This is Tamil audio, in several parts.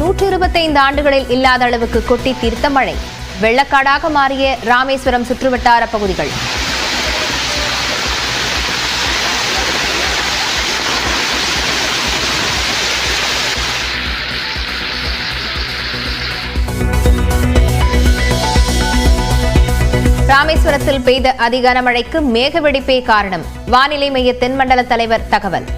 125 ஆண்டுகளில் இல்லாத அளவுக்கு கொட்டி தீர்த்த மழை. வெள்ளக்காடாக மாறிய ராமேஸ்வரம் சுற்றுவட்டார பகுதிகள். ராமேஸ்வரத்தில் பெய்த அதிகார மழைக்கு மேக வெடிப்பே காரணம். வானிலை மைய தென்மண்டல தலைவர் தகவல்.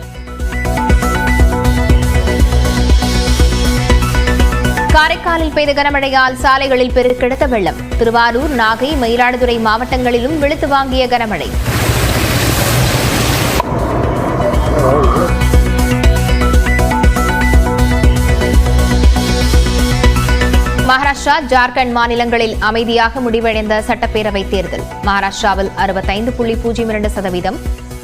காரைக்காலில் பெய்த கனமழையால் சாலைகளில் பெருக்கெடுத்த வெள்ளம். திருவாரூர், நாகை, மயிலாடுதுறை மாவட்டங்களிலும் வெளுத்து வாங்கிய கனமழை. மகாராஷ்டிரா, ஜார்க்கண்ட் மாநிலங்களில் அமைதியாக முடிவடைந்த சட்டப்பேரவைத் தேர்தல். மகாராஷ்டிராவில் 65.02%,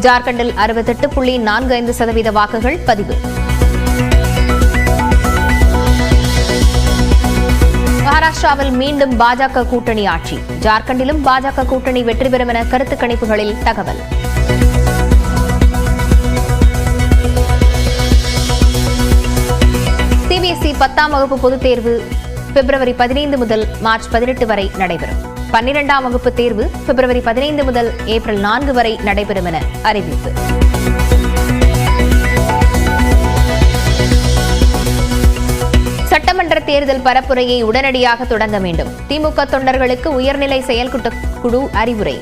ஜார்க்கண்டில் 68.45% வாக்குகள் பதிவு. மகாராஷ்டிராவில் மீண்டும் பாஜக கூட்டணி ஆட்சி. ஜார்க்கண்டிலும் பாஜக கூட்டணி வெற்றி பெறும் என கருத்து கணிப்புகளில் தகவல். சிபிஎஸ்இ 10ஆம் வகுப்பு பொதுத் தேர்வு பிப்ரவரி 15 முதல் மார்ச் 18 வரை நடைபெறும். 12ஆம் வகுப்பு தேர்வு பிப்ரவரி 15 முதல் ஏப்ரல் 4 வரை நடைபெறும் என அறிவிப்பு. சட்டமன்ற தேர்தல் பரப்புரையை உடனடியாக தொடங்க வேண்டும். திமுக தொண்டர்களுக்கு உயர்நிலை செயற்குழு அறிவுரை.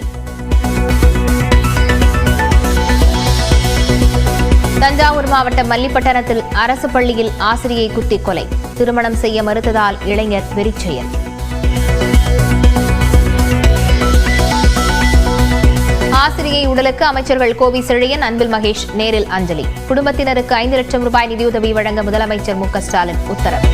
தஞ்சாவூர் மாவட்டம் மல்லிப்பட்டணத்தில் அரசு பள்ளியில் ஆசிரியை குத்தி கொலை. திருமணம் செய்ய மறுத்ததால் இளைஞர் வெறிச்செயல். ஆசிரியை உடலுக்கு அமைச்சர்கள் கோவி செழியன், அன்பில் மகேஷ் நேரில் அஞ்சலி. குடும்பத்தினருக்கு 5 லட்சம் ரூபாய் நிதியுதவி வழங்க முதலமைச்சர் மு க ஸ்டாலின் உத்தரவு.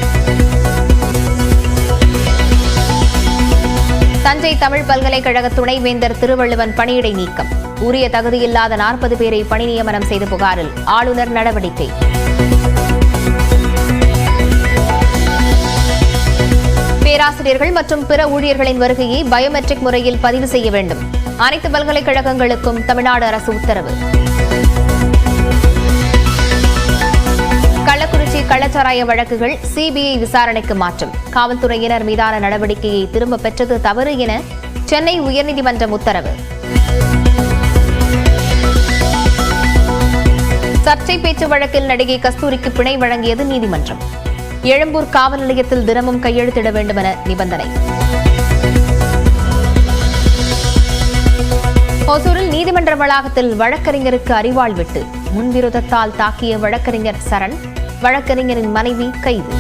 தஞ்சை தமிழ் பல்கலைக்கழக துணைவேந்தர் திருவள்ளுவன் பணியிடை நீக்கம். உரிய தகுதியில்லாத 40 பேரை பணி நியமனம் செய்த புகாரில் ஆளுநர் நடவடிக்கை. பேராசிரியர்கள் மற்றும் பிற ஊழியர்களின் வருகையை பயோமெட்ரிக் முறையில் பதிவு செய்ய வேண்டும். அனைத்து பல்கலைக்கழகங்களுக்கும் தமிழ்நாடு அரசு உத்தரவு. கள்ளக்குறிச்சி கள்ளச்சாராய வழக்குகள் சிபிஐ விசாரணைக்கு மாற்றம். காவல்துறையினர் மீதான நடவடிக்கையை திரும்ப பெற்றது தவறு என சென்னை உயர்நீதிமன்றம் உத்தரவு. சர்ச்சை பேச்சு வழக்கில் நடிகை கஸ்தூரிக்கு பிணை வழங்கியது நீதிமன்றம். எழும்பூர் காவல் நிலையத்தில் தினமும் கையெழுத்திட வேண்டும் என நிபந்தனை. ஒசூரில் நீதிமன்ற வளாகத்தில் வழக்கறிஞருக்கு அரிவாள் வெட்டு. முன்விரோதத்தால் தாக்கிய வழக்கறிஞர் சரண், வழக்கறிஞரின் மனைவி கைது.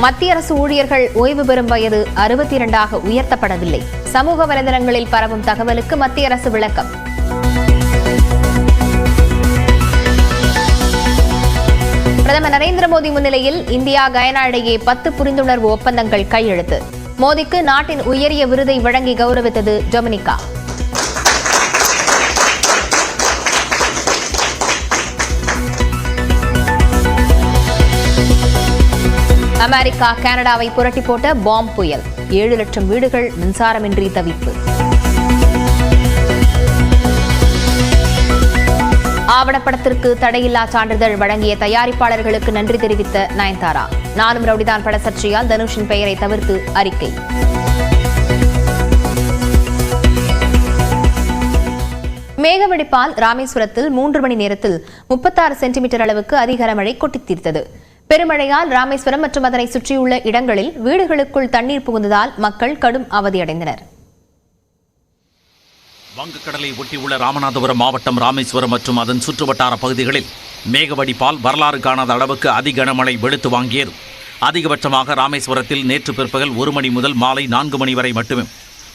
மத்திய அரசு ஊழியர்கள் ஓய்வு பெறும் வயது 62ஆக உயர்த்தப்படவில்லை. சமூக வலைதளங்களில் பரவும் தகவலுக்கு மத்திய அரசு விளக்கம். பிரதமர் நரேந்திர மோடி முன்னிலையில் இந்தியா கயானா இடையே 10 புரிந்துணர்வு ஒப்பந்தங்கள் கையெழுத்து. மோடிக்கு நாட்டின் உயரிய விருதை வழங்கி கௌரவித்தது டொமினிகா. அமெரிக்கா கனடாவை புரட்டி போட்ட பாம் புயல். 7 லட்சம் வீடுகள் மின்சாரமின்றி தவிப்பு. ஆவணப்படத்திற்கு தடையில்லா சான்றிதழ் வழங்கிய தயாரிப்பாளர்களுக்கு நன்றி தெரிவித்த நயன்தாரா. நானும் ரவுடிதான் பட சர்ச்சையால் தனுஷின் பெயரை தவிர்த்து அறிக்கை. மேகவெடிப்பால் ராமேஸ்வரத்தில் 3 மணி நேரத்தில் 36 சென்டிமீட்டர் அளவுக்கு அதிக மழை கொட்டித் தீர்த்தது. பெருமழையால் ராமேஸ்வரம் மற்றும் அதனை சுற்றியுள்ள இடங்களில் வீடுகளுக்குள் தண்ணீர் புகுந்ததால் மக்கள் கடும் அவதியடைந்தனர். வங்கக்கடலை ஒட்டியுள்ள ராமநாதபுரம் மாவட்டம் ராமேஸ்வரம் மற்றும் அதன் சுற்றுவட்டார பகுதிகளில் மேகவடிப்பால் வரலாறு காணாத அளவுக்கு அதி கனமழை வெளுத்து வாங்கியது. அதிகபட்சமாக ராமேஸ்வரத்தில் நேற்று பிற்பகல் 1 மணி முதல் மாலை 4 மணி வரை மட்டுமே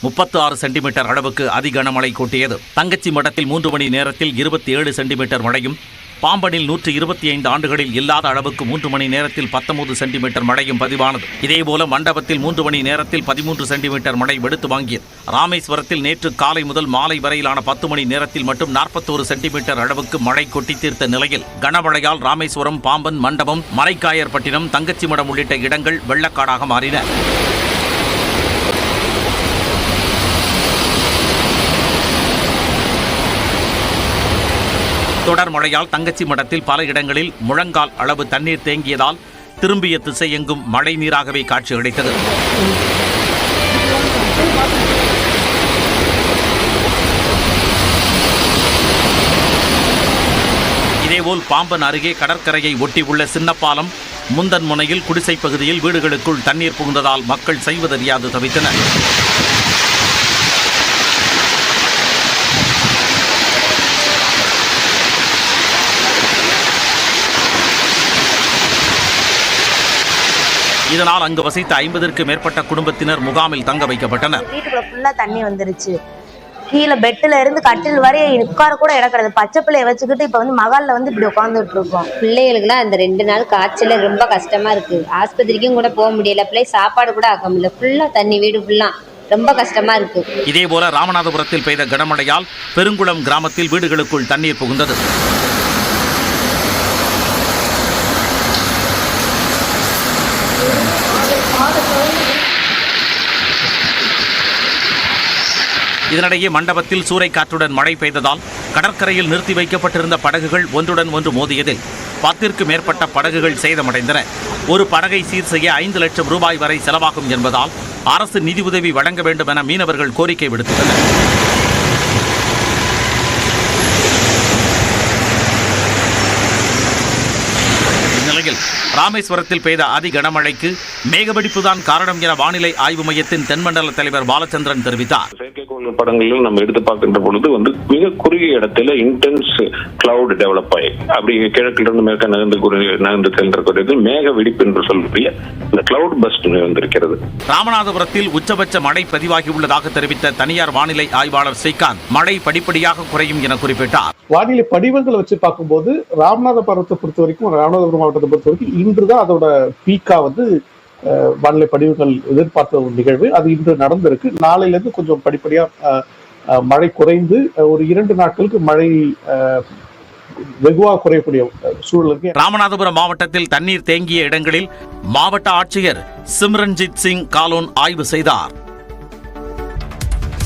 36 சென்டிமீட்டர் அளவுக்கு அதி கனமழை கொட்டியது. தங்கச்சி மடத்தில் 3 மணி நேரத்தில் 27 சென்டிமீட்டர் மழையும், பாம்பனில் 125 ஆண்டுகளில் இல்லாத அளவுக்கு 3 மணி நேரத்தில் 19 சென்டிமீட்டர் மழையும் பதிவானது. இதேபோல மண்டபத்தில் 3 மணி நேரத்தில் 13 சென்டிமீட்டர் மழை வெளுத்து வாங்கியது. ராமேஸ்வரத்தில் நேற்று காலை முதல் மாலை வரையிலான 10 மணி நேரத்தில் மட்டும் 41 சென்டிமீட்டர் அளவுக்கு மழை கொட்டி தீர்த்த நிலையில் கனமழையால் ராமேஸ்வரம், பாம்பன், மண்டபம், மரைக்காயர்பட்டினம், தங்கச்சிமடம் உள்ளிட்ட இடங்கள் வெள்ளக்காடாக மாறின. தொடர் மழையால் தங்கச்சி மடத்தில் பல இடங்களில் முழங்கால் அளவு தண்ணீர் தேங்கியதால் திரும்பிய திசை எங்கும் மழை நீராகவே காட்சியளித்தது. இதேபோல் பாம்பன் அருகே கடற்கரையை ஒட்டியுள்ள சின்னப்பாலம் முந்தன் முனையில் குடிசை பகுதியில் வீடுகளுக்குள் தண்ணீர் புகுந்ததால் மக்கள் செய்வதறியாது தவித்தனர். இதனால் அங்கு வசித்த 50க்கும் மேற்பட்ட குடும்பத்தினர் முகாமில் தங்க வைக்கப்பட்டனர். வீட்டுக்குள்ள ஃபுல்லா தண்ணி வந்துருச்சு. கீழே பெட்டில இருந்து கட்டில் வரை உட்கார கூட இடம் கிடையாது. பச்சை பிள்ளைய வச்சுக்கிட்டு இப்ப மகால்ல இப்படி உட்காந்துட்டு இருக்கோம். பிள்ளைகளுக்குலாம் அந்த 2 நாள் காய்ச்சல ரொம்ப கஷ்டமா இருக்கு. ஆஸ்பத்திரிக்கும் கூட போக முடியல. பிள்ளை சாப்பாடு கூட ஆக்க முடியல. ஃபுல்லா தண்ணி, வீடு ஃபுல்லா ரொம்ப கஷ்டமா இருக்கு. இதேபோல ராமநாதபுரத்தில் பெய்த கனமழையால் பெருங்குளம் கிராமத்தில் வீடுகளுக்குள் தண்ணீர் புகுந்தது. இதனிடையே மண்டபத்தில் சூறைக்காற்றுடன் மழை பெய்ததால் கடற்கரையில் நிறுத்தி வைக்கப்பட்டிருந்த படகுகள் ஒன்றுடன் ஒன்று மோதியதில் 10க்கும் மேற்பட்ட படகுகள் சேதமடைந்தன. ஒரு படகை சீர் செய்ய 5 லட்சம் ரூபாய் வரை செலவாகும் என்பதால் அரசு நிதியுதவி வழங்க வேண்டும் என மீனவர்கள் கோரிக்கை விடுத்துள்ளனர். இந்நிலையில் ராமேஸ்வரத்தில் பெய்த அதி கனமழைக்கு மேகவெடிப்புதான் காரணம் என வானிலை ஆய்வு மையத்தின் தென்மண்டல தலைவர் பாலச்சந்திரன் தெரிவித்தார். செயற்கைக்கோள் படங்களில் நம்ம எடுத்து பார்க்கின்ற பொழுது மிக குறுகிய இடத்துல இன்டென்ஸ் கிளவுட் டெவலப் ஆகி அப்படி கிழக்கிலிருந்து மேற்க நகர்ந்து சென்றக்கூடியது மேக வெடிப்பு என்று சொல்லக்கூடிய இந்த கிளவுட் பஸ்ட் வந்திருக்கிறது. ராமநாதபுரத்தில் உச்சபட்ச மழை பதிவாகியுள்ளதாக தெரிவித்த தனியார் வானிலை ஆய்வாளர் ஸ்ரீகாந்த் மழை படிப்படியாக குறையும் என குறிப்பிட்டார். வானிலை படிவங்களை வச்சு பார்க்கும்போது ராமநாதபுரத்தை பொறுத்த வரைக்கும், ராமநாதபுரம் மாவட்டத்தை பொறுத்த வரைக்கும் இன்றுதான் அதோட பீக்கா வானிலை படிவுகள் எதிர்பார்த்த ஒரு நிகழ்வு. அது இன்று நடந்திருக்கு. நாளையிலிருந்து கொஞ்சம் படிப்படியா மழை குறைந்து ஒரு 2 நாட்களுக்கு மழை வெகுவாக குறையக்கூடிய சூழலுக்கு. ராமநாதபுரம் மாவட்டத்தில் தண்ணீர் தேங்கிய இடங்களில் மாவட்ட ஆட்சியர் சிம்ரன்ஜித் சிங் காலோன் ஆய்வு செய்தார்.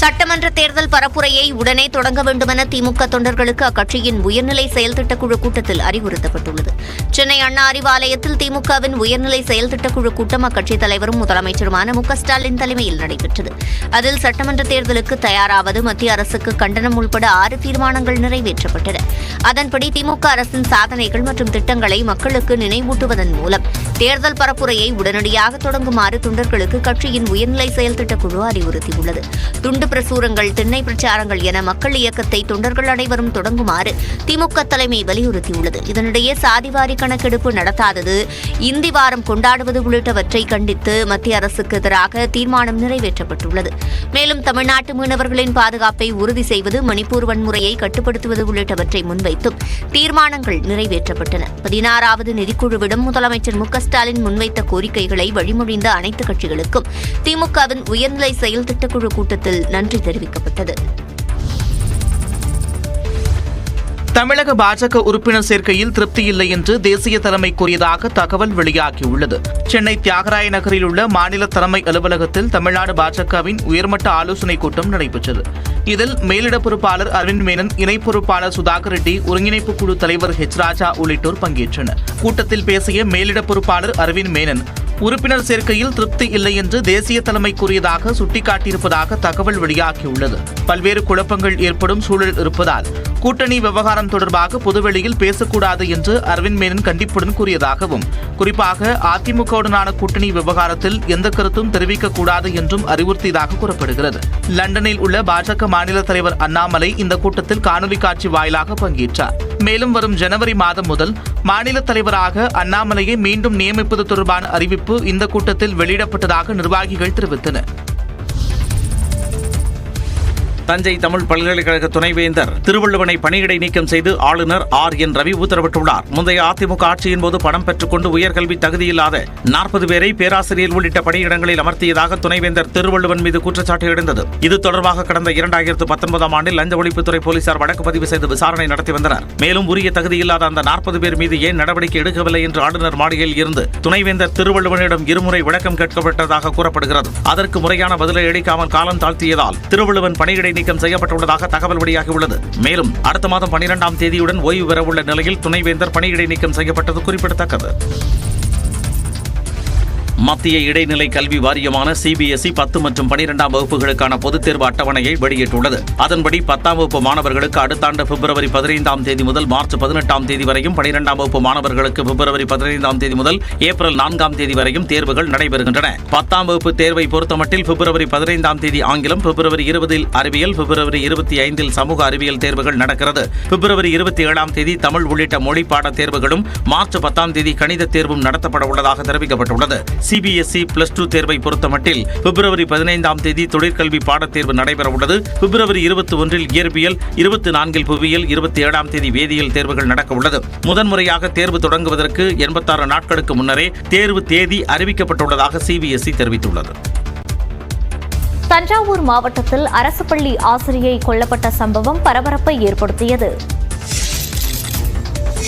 சட்டமன்ற தேர்தல் பரப்புரையை உடனே தொடங்க வேண்டுமென திமுக தொண்டர்களுக்கு அக்கட்சியின் உயர்நிலை செயல் திட்டக்குழு கூட்டத்தில் அறிவுறுத்தப்பட்டுள்ளது. சென்னை அண்ணா அறிவாலயத்தில் திமுகவின் உயர்நிலை செயல் திட்டக்குழு கூட்டம் அக்கட்சித் தலைவரும் முதலமைச்சருமான மு.க.ஸ்டாலின் தலைமையில் நடைபெற்றது. அதில் சட்டமன்ற தேர்தலுக்கு தயாராவது, மத்திய அரசுக்கு கண்டனம் உள்பட 6 தீர்மானங்கள் நிறைவேற்றப்பட்டன. அதன்படி திமுக அரசின் சாதனைகள் மற்றும் திட்டங்களை மக்களுக்கு நினைவூட்டுவதன் மூலம் தேர்தல் பரப்புரையை உடனடியாக தொடங்குமாறு தொண்டர்களுக்கு கட்சியின் உயர்நிலை செயல் திட்டக்குழு அறிவுறுத்தியுள்ளது. துண்டு பிரசுரங்கள், திண்ணை பிரச்சாரங்கள் என மக்கள் இயக்கத்தை தொண்டர்கள் அனைவரும் தொடங்குமாறு திமுக தலைமை வலியுறுத்தியுள்ளது. இதனிடையே சாதிவாரி கணக்கெடுப்பு நடத்தாதது, இந்தி வாரம் கொண்டாடுவது உள்ளிட்டவற்றை கண்டித்து மத்திய அரசுக்கு எதிராக தீர்மானம் நிறைவேற்றப்பட்டுள்ளது. மேலும் தமிழ்நாட்டு மீனவர்களின் பாதுகாப்பை உறுதி செய்வது, மணிப்பூர் வன்முறையை கட்டுப்படுத்துவது உள்ளிட்டவற்றை முன்வைத்தும் தீர்மானங்கள் நிறைவேற்றப்பட்டன. 16வது நிதிக்குழுவிடம் முதலமைச்சர் மு.க.ஸ்டாலின் முன்வைத்த கோரிக்கைகளை வழிமொழிந்த அனைத்து கட்சிகளுக்கும் திமுகவின் உயர்நிலை செயல் திட்டக்குழு கூட்டத்தில் நன்றி தெரிவிக்கப்பட்டது. தமிழக பாஜக உறுப்பினர் சேர்க்கையில் திருப்தி இல்லை என்று தேசிய தலைமை கூறியதாக தகவல் வெளியாகியுள்ளது. சென்னை தியாகராய நகரில் உள்ள மாநில தலைமை அலுவலகத்தில் தமிழ்நாடு பாஜகவின் உயர்மட்ட ஆலோசனைக் கூட்டம் நடைபெற்றது. இதில் மேலிட பொறுப்பாளர் அரவிந்த் மேனன், இணை பொறுப்பாளர் சுதாகர் ரெட்டி, ஒருங்கிணைப்பு குழு தலைவர் ஹெச் ராஜா உள்ளிட்டோர் பங்கேற்றனர். கூட்டத்தில் பேசிய மேலிட பொறுப்பாளர் அரவிந்த் மேனன், உறுப்பினர் சேர்க்கையில் திருப்தி இல்லை என்று தேசிய தலைமை கூறியதாக சுட்டிக்காட்டியிருப்பதாக தகவல் வெளியாகியுள்ளது. பல்வேறு குழப்பங்கள் ஏற்படும் சூழல் இருப்பதால் கூட்டணி விவகாரம் தொடர்பாக பொதுவெளியில் பேசக்கூடாது என்று அரவிந்த் மேனன் கண்டிப்புடன் கூறியதாகவும், குறிப்பாக அதிமுகவுடனான கூட்டணி விவகாரத்தில் எந்த கருத்தும் தெரிவிக்கக்கூடாது என்றும் அறிவுறுத்தியதாக கூறப்படுகிறது. லண்டனில் உள்ள பாஜக மாநில தலைவர் அண்ணாமலை இந்த கூட்டத்தில் காணொலி காட்சி வாயிலாக பங்கேற்றார். மேலும் வரும் ஜனவரி மாதம் முதல் மாநில தலைவராக அண்ணாமலையை மீண்டும் நியமிப்பது தொடர்பான அறிவிப்பு இந்த கூட்டத்தில் வெளியிடப்பட்டதாக நிர்வாகிகள் தெரிவித்தனர். தஞ்சை தமிழ் பல்கலைக்கழக துணைவேந்தர் திருவள்ளுவனை பணியிடை நீக்கம் செய்து ஆளுநர் R.N. ரவி உத்தரவிட்டுள்ளார். முந்தைய அதிமுக ஆட்சியின் போது பணம் பெற்றுக் கொண்டு உயர்கல்வி தகுதியில்லாத 40 பேரை பேராசிரியர் உள்ளிட்ட பணியிடங்களில் அமர்த்தியதாக துணைவேந்தர் திருவள்ளுவன் மீது குற்றச்சாட்டு எழுந்தது. இது தொடர்பாக கடந்த 2019ஆம் ஆண்டில் லஞ்ச ஒழிப்புத்துறை போலீசார் வழக்கு பதிவு செய்து விசாரணை நடத்தி வந்தனர். மேலும் உரிய தகுதியில்லாத அந்த 40 பேர் மீது ஏன் நடவடிக்கை எடுக்கவில்லை என்று ஆளுநர் மாளிகையில் இருந்து துணைவேந்தர் திருவள்ளுவனிடம் இருமுறை விளக்கம் கேட்கப்பட்டதாக கூறப்படுகிறது. அதற்கு முறையான பதிலை அளிக்காமல் காலம் தாழ்த்தியதால் திருவள்ளுவன் பணியிடை இடைநீக்கம் செய்யப்பட்டுள்ளதாக தகவல் வெளியாகியுள்ளது. மேலும் அடுத்த மாதம் 12ஆம் தேதியுடன் ஓய்வு பெறவுள்ள நிலையில் துணைவேந்தர் பணி இடைநீக்கம் செய்யப்பட்டது குறிப்பிடத்தக்கது. மத்திய இடைநிலை கல்வி வாரியமான CBSE 10 மற்றும் 12ஆம் வகுப்புகளுக்கான பொதுத் தேர்வு அட்டவணையை வெளியிட்டுள்ளது. அதன்படி 10ஆம் வகுப்பு மாணவர்களுக்கு அடுத்த ஆண்டு பிப்ரவரி 15ஆம் தேதி முதல் மார்ச் 18ஆம் தேதி வரையும், 12ஆம் வகுப்பு மாணவர்களுக்கு பிப்ரவரி 15ஆம் தேதி முதல் ஏப்ரல் 4ஆம் தேதி வரையும் தேர்வுகள் நடைபெறுகின்றன. 10ஆம் வகுப்பு தேர்வை பொறுத்தமட்டில் பிப்ரவரி 15ஆம் தேதி ஆங்கிலம், பிப்ரவரி 20இல் அறிவியல், பிப்ரவரி 25இல் சமூக அறிவியல் தேர்வுகள் நடக்கிறது. பிப்ரவரி 27ஆம் தேதி தமிழ் உள்ளிட்ட மொழி பாட தேர்வுகளும், மார்ச் 10ஆம் தேதி கணித தேர்வும் நடத்தப்பட உள்ளதாக தெரிவிக்கப்பட்டுள்ளது. CBSE +2 தேர்வை பொறுத்தமட்டில் பிப்ரவரி 15ஆம் தேதி தொழிற்கல்வி பாடத் தேர்வு நடைபெற உள்ளது. பிப்ரவரி 21இல் இயற்பியல், 24இல் புவியியல், 27ஆம் தேதி வேதியியல் தேர்வுகள் நடக்க உள்ளது. முதன்முறையாக தேர்வு தொடங்குவதற்கு 86 நாட்களுக்கு முன்னரே தேர்வு தேதி அறிவிக்கப்பட்டுள்ளதாக CBSE தெரிவித்துள்ளது. தஞ்சாவூர் மாவட்டத்தில் அரசு பள்ளி ஆசிரியை கொல்லப்பட்ட சம்பவம் பரபரப்பை ஏற்படுத்தியது.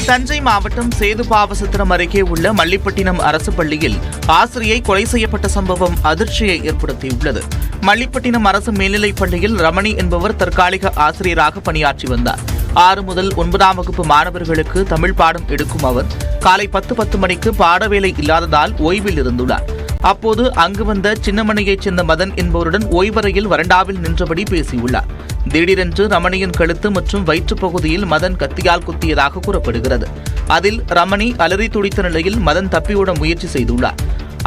தஞ்சை மாவட்டம் சேதுபாவசத்திரம் அருகே உள்ள மல்லிப்பட்டினம் அரசு பள்ளியில் ஆசிரியை கொலை செய்யப்பட்ட சம்பவம் அதிர்ச்சியை ஏற்படுத்தியுள்ளது. மல்லிப்பட்டினம் அரசு மேல்நிலைப் பள்ளியில் ரமணி என்பவர் தற்காலிக ஆசிரியராக பணியாற்றி வந்தார். 6 முதல் 9ஆம் வகுப்பு மாணவர்களுக்கு தமிழ் பாடம் எடுக்கும் அவர் காலை 10 மணிக்கு பாடவேளை இல்லாததால் ஓய்வில் இருந்துள்ளார். அப்போது அங்கு வந்த சின்னமனையைச் சேர்ந்த மதன் என்பவருடன் ஓய்வறையில் வராண்டாவில் நின்றபடி பேசியுள்ளார். திடீரென்று ரமணியின் கழுத்து மற்றும் வயிற்றுப் பகுதியில் மதன் கத்தியால் குத்தியதாக கூறப்படுகிறது. அதில் ரமணி அலறி துடித்த நிலையில் மதன் தப்பியோட முயற்சி செய்துள்ளார்.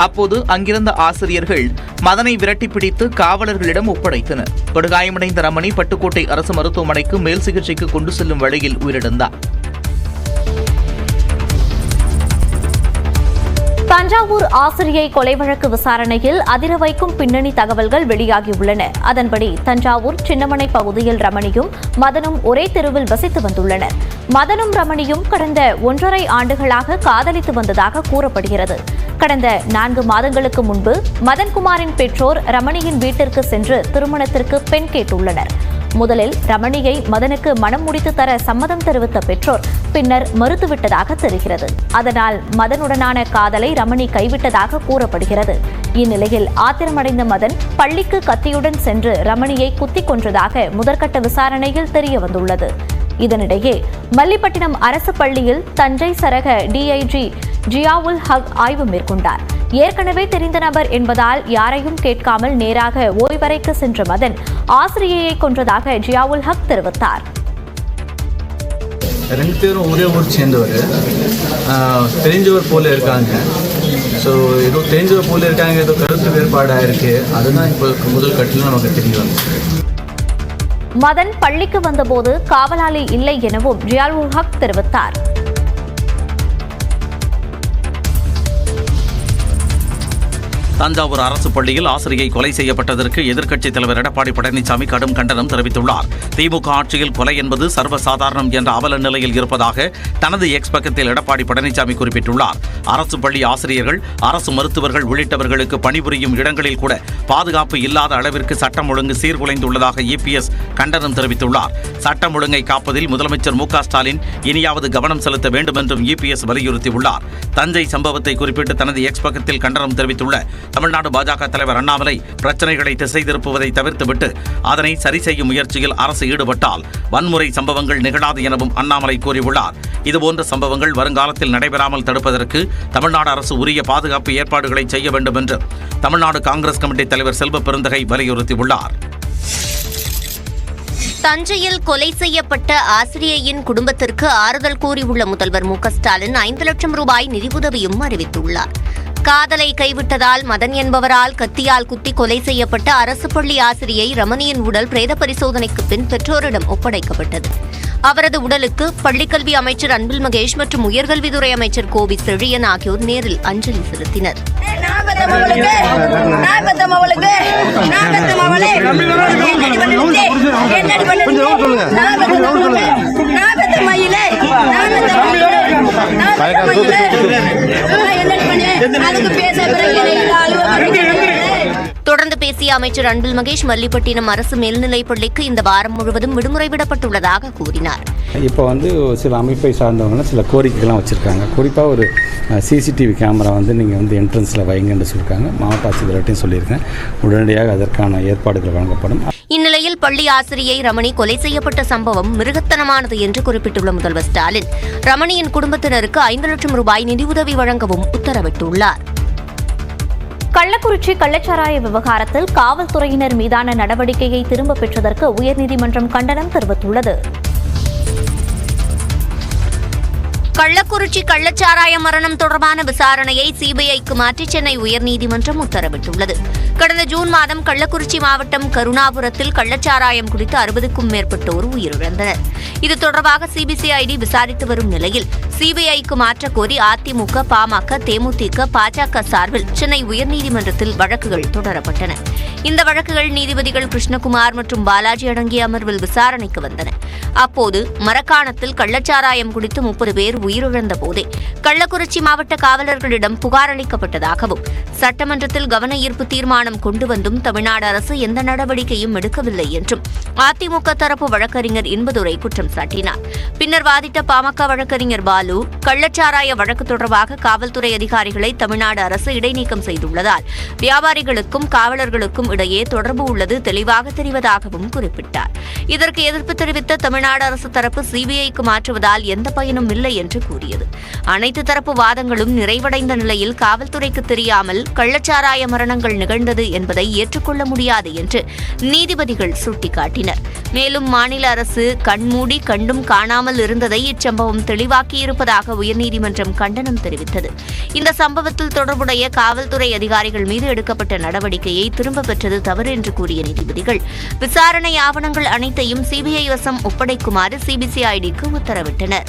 அப்போது அங்கிருந்த ஆசிரியர்கள் மதனை விரட்டி பிடித்து காவலர்களிடம் ஒப்படைத்தனர். படுகாயமடைந்த ரமணி பட்டுக்கோட்டை அரசு மருத்துவமனைக்கு மேல் சிகிச்சைக்கு கொண்டு செல்லும் வழியில் உயிரிழந்தார். தஞ்சாவூர் ஆசிரியை கொலை வழக்கு விசாரணையில் அதிர வைக்கும் பின்னணி தகவல்கள் வெளியாகியுள்ளன. அதன்படி தஞ்சாவூர் சின்னமனை பகுதியில் ரமணியும் மதனும் ஒரே தெருவில் வசித்து வந்துள்ளனர். மதனும் ரமணியும் கடந்த 1.5 ஆண்டுகளாக காதலித்து வந்ததாக கூறப்படுகிறது. கடந்த 4 மாதங்களுக்கு முன்பு மதன்குமாரின் பெற்றோர் ரமணியின் வீட்டிற்கு சென்று திருமணத்திற்கு பெண் கேட்டுள்ளனர். முதலில் ரமணியை மதனுக்கு மனம் முடித்து தர சம்மதம் தெரிவித்த பெற்றோர் பின்னர் மறுத்துவிட்டதாக தெரிகிறது. அதனால் மதனுடனான காதலை ரமணி கைவிட்டதாக கூறப்படுகிறது. இந்நிலையில் ஆத்திரமடைந்த மதன் பள்ளிக்கு கத்தியுடன் சென்று ரமணியை குத்திக் கொன்றதாக முதற்கட்ட விசாரணையில் தெரியவந்துள்ளது. இதனிடையே மல்லிப்பட்டினம் அரசு பள்ளியில் தஞ்சை சரக DIG ஜியாவுல் ஹக் ஆய்வு மேற்கொண்டார். ஏற்கனவே தெரிந்த நபர் என்பதால் யாரையும் கேட்காமல் நேராக ஓய்வறைக்கு சென்ற மதன் ஆசிரியையை கொன்றதாக ஜியாவுல் ஹக் தெரிவித்தார். 2 பேரும் ஒரே ஊர் சேர்ந்தவர், தெரிஞ்சவர் போல இருக்காங்க. ஸோ ஏதோ தெரிஞ்சவர் போல இருக்காங்க, ஏதோ கருத்து வேறுபாடாக இருக்கு. அதுதான் இப்போ முதல் கட்டில் நமக்கு தெரிய வந்தது. மதன் பள்ளிக்கு வந்தபோது காவலாளி இல்லை எனவும் ஜியாவுல் ஹக் தெரிவித்தார். தஞ்சாவூர் அரசு பள்ளியில் ஆசிரியை கொலை செய்யப்பட்டதற்கு எதிர்க்கட்சித் தலைவர் எடப்பாடி பழனிசாமி கடும் கண்டனம் தெரிவித்துள்ளார். திமுக ஆட்சியில் கொலை என்பது சர்வசாதாரணம் என்ற அவல நிலையில் இருப்பதாக தனது எக்ஸ் பக்கத்தில் எடப்பாடி பழனிசாமி குறிப்பிட்டுள்ளார். அரசு பள்ளி ஆசிரியர்கள், அரசு மருத்துவர்கள் உள்ளிட்டவர்களுக்கு பணிபுரியும் இடங்களில் கூட பாதுகாப்பு இல்லாத அளவிற்கு சட்டம் ஒழுங்கு சீர்குலைந்துள்ளதாக EPS கண்டனம் தெரிவித்துள்ளார். சட்டம் ஒழுங்கை காப்பதில் முதலமைச்சர் மு.க. ஸ்டாலின் இனியாவது கவனம் செலுத்த வேண்டும் என்றும் EPS வலியுறுத்தியுள்ளார். தஞ்சை சம்பவத்தை குறிப்பிட்டு தனது எக்ஸ் பக்கத்தில் கண்டனம் தெரிவித்துள்ள தமிழ்நாடு பாஜக தலைவர் அண்ணாமலை, பிரச்சனைகளை திசை திருப்புவதை தவிர்த்துவிட்டு அதனை சரி செய்யும் முயற்சியில் அரசு ஈடுபட்டால் வன்முறை சம்பவங்கள் நிகழாது எனவும் அண்ணாமலை கூறியுள்ளார். இதுபோன்ற சம்பவங்கள் வருங்காலத்தில் நடைபெறாமல் தடுப்பதற்கு தமிழ்நாடு அரசு உரிய பாதுகாப்பு ஏற்பாடுகளை செய்ய வேண்டும் என்று தமிழ்நாடு காங்கிரஸ் கமிட்டி தலைவர் செல்வ பெருந்தகை வலியுறுத்தியுள்ளார். தஞ்சையில் கொலை செய்யப்பட்ட ஆசிரியையின் குடும்பத்திற்கு ஆறுதல் கூறியுள்ள முதல்வர் மு.க. ஸ்டாலின் 5 லட்சம் ரூபாய் நிதியுதவியும் அறிவித்துள்ளார். காதலை கைவிட்டதால் மதன் என்பவரால் கத்தியால் குத்தி கொலை செய்யப்பட்ட அரசு பள்ளி ஆசிரியை ரமணியின் உடல் பிரேத பரிசோதனைக்கு பின் பெற்றோரிடம் ஒப்படைக்கப்பட்டது. அவரது உடலுக்கு பள்ளிக்கல்வி அமைச்சர் அன்பில் மகேஷ் மற்றும் உயர்கல்வித்துறை அமைச்சர் கோவி செழியன் ஆகியோர் நேரில் அஞ்சலி செலுத்தினர். தொடர்ந்து பேசிய தேசிய அமைச்சர் அன்பில் மகேஷ் மல்லிப்பட்டினம் அரசு மேல்நிலைப் பள்ளிக்கு இந்த வாரம் முழுவதும் விடுமுறை விடப்பட்டுள்ளதாக கூறினார். இப்போ சில அமைப்பை சார்ந்தவங்க சில கோரிக்கைகள்லாம் வச்சுருக்காங்க. குறிப்பாக ஒரு சிசிடிவி கேமரா நீங்கள் என்ட்ரன்ஸில் வைங்கன்னு சொல்லியிருக்காங்க. மாவட்ட ஆட்சியர்கிட்டையும் சொல்லியிருக்கேன். உடனடியாக அதற்கான ஏற்பாடுகள் வழங்கப்படும். இந்நிலையில் பள்ளி ஆசிரியை ரமணி கொலை செய்யப்பட்ட சம்பவம் மிருகத்தனமானது என்று குறிப்பிட்டுள்ள முதல்வர் ஸ்டாலின், ரமணியின் குடும்பத்தினருக்கு 5 லட்சம் ரூபாய் நிதியுதவி வழங்கவும் உத்தரவிட்டுள்ளார். கள்ளக்குறிச்சி கள்ளச்சாராய விவகாரத்தில் காவல்துறையினர் மீதான நடவடிக்கையை திரும்பப் பெற்றதற்கு உயர்நீதிமன்றம் கண்டனம் தெரிவித்துள்ளது. கள்ளக்குறிச்சி கள்ளச்சாராய மரணம் தொடர்பான விசாரணையை சிபிஐக்கு மாற்றி சென்னை உயர்நீதிமன்றம் உத்தரவிட்டுள்ளது. கடந்த ஜூன் மாதம் கள்ளக்குறிச்சி மாவட்டம் கருணாபுரத்தில் கள்ளச்சாராயம் குடித்து 60க்கும் மேற்பட்டோர் உயிரிழந்தனர். இது தொடர்பாக சிபிசிஐடி விசாரித்து வரும் நிலையில் சிபிஐக்கு மாற்ற கோரி அதிமுக, பாமக, தேமுதிக, பாஜக சார்பில் சென்னை உயர்நீதிமன்றத்தில் வழக்குகள் தொடரப்பட்டன. இந்த வழக்குகள் நீதிபதிகள் கிருஷ்ணகுமார் மற்றும் பாலாஜி அடங்கிய அமர்வில் விசாரணைக்கு வந்தன. அப்போது மரக்காணத்தில் கள்ளச்சாராயம் குடித்து 30 பேர் உயிரிழந்த போதே கள்ளக்குறிச்சி மாவட்ட காவலர்களிடம் புகார் அளிக்கப்பட்டதாகவும், சட்டமன்றத்தில் கவன ஈர்ப்பு தீர்மானம் கொண்டு வந்தும் தமிழ்நாடு அரசு எந்த நடவடிக்கையும் எடுக்கவில்லை என்றும் அதிமுக தரப்பு வழக்கறிஞர் இன்பதுரை குற்றம் சாட்டினார். பின்னர் வாதிட்ட பாமக வழக்கறிஞர் பாலு, கள்ளச்சாராய வழக்கு தொடர்பாக காவல்துறை அதிகாரிகளை தமிழ்நாடு அரசு இடைநீக்கம் செய்துள்ளதால் வியாபாரிகளுக்கும் காவலர்களுக்கும் இடையே தொடர்பு உள்ளது தெளிவாக தெரிவதாகவும் குறிப்பிட்டார். இதற்கு எதிர்ப்பு தெரிவித்த தமிழ்நாடு அரசு தரப்பு சிபிஐக்கு மாற்றுவதால் எந்த பயனும் இல்லை என்று கூறியது. அனைத்து தரப்பு வாதங்களும் நிறைவடைந்த நிலையில் காவல்துறைக்கு தெரியாமல் கள்ளச்சாராய மரணங்கள் நிகழ்ந்தது என்பதை ஏற்றுக்கொள்ள முடியாது என்று நீதிபதிகள் சுட்டிக்காட்டினர். மேலும் மாநில அரசு கண்மூடி கண்டும் காணாமல் இருந்ததை இச்சம்பவம் தெளிவாக்கியிருப்பதாக உயர்நீதிமன்றம் கண்டனம் தெரிவித்தது. இந்த சம்பவத்தில் தொடர்புடைய காவல்துறை அதிகாரிகள் மீது எடுக்கப்பட்ட நடவடிக்கையை திரும்பப் பெற்றது தவறு என்று கூறிய நீதிபதிகள் விசாரணை ஆவணங்கள் அனைத்தையும் சிபிஐ வசம் ஒப்படைக்குமாறு சிபிசிஐடிக்கு உத்தரவிட்டனர்.